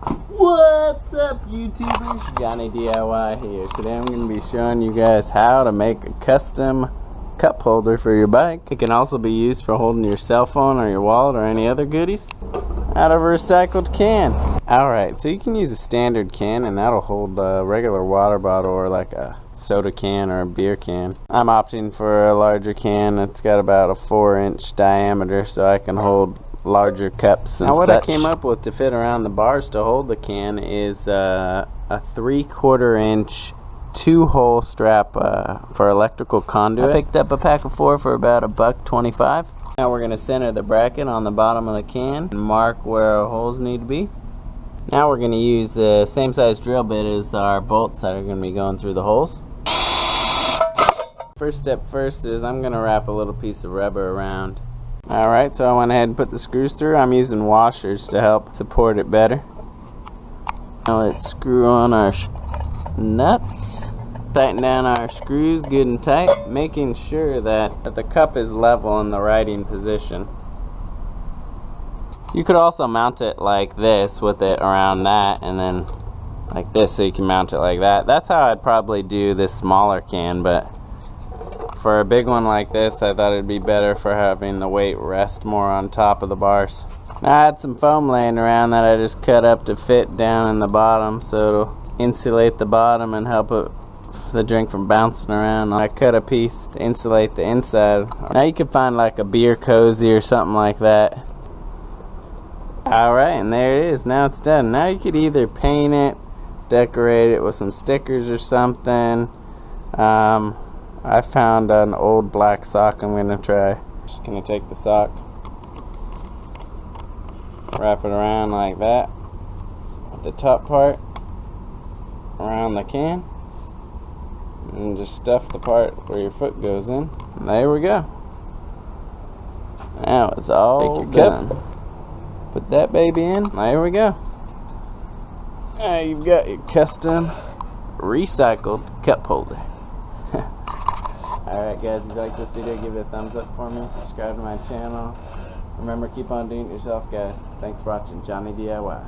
What's up, YouTubers? Jonny DIY here. Today I'm going to be showing you guys how to make a custom cup holder for your bike. It can also be used for holding your cell phone or your wallet or any other goodies out of a recycled can. Alright, so you can use a standard can and that'll hold a regular water bottle or like a soda can or a beer can. I'm opting for a larger can. It's got about a 4-inch diameter so I can hold larger cups and what such. I came up with to fit around the bars to hold the can is a 3/4 inch 2-hole strap for electrical conduit. I picked up a pack of 4 for about $1.25. Now we're going to center the bracket on the bottom of the can and mark where our holes need to be. Now we're going to use the same size drill bit as our bolts that are going to be going through the holes. First step first is I'm going to wrap a little piece of rubber around. Alright, so I went ahead and put the screws through. I'm using washers to help support it better. Now let's screw on our nuts. Tighten down our screws good and tight, making sure that the cup is level in the riding position. You could also mount it like this with it around that and then like this so you can mount it like that. That's how I'd probably do this smaller can, but for a big one like this, I thought it'd be better for having the weight rest more on top of the bars. Now I had some foam laying around that I just cut up to fit down in the bottom so it'll insulate the bottom and help the drink from bouncing around. I cut a piece to insulate the inside. Now you could find like a beer cozy or something like that. Alright, and there it is. Now it's done. Now you could either paint it, decorate it with some stickers or something. I found an old black sock I'm going to try. Just going to take the sock, wrap it around like that with the top part around the can, and just stuff the part where your foot goes in. And there we go. Now it's all done. Put that baby in. There we go. Now you've got your custom recycled cup holder. Alright guys, if you like this video, give it a thumbs up for me, subscribe to my channel. Remember, keep on doing it yourself guys. Thanks for watching, Jonny DIY.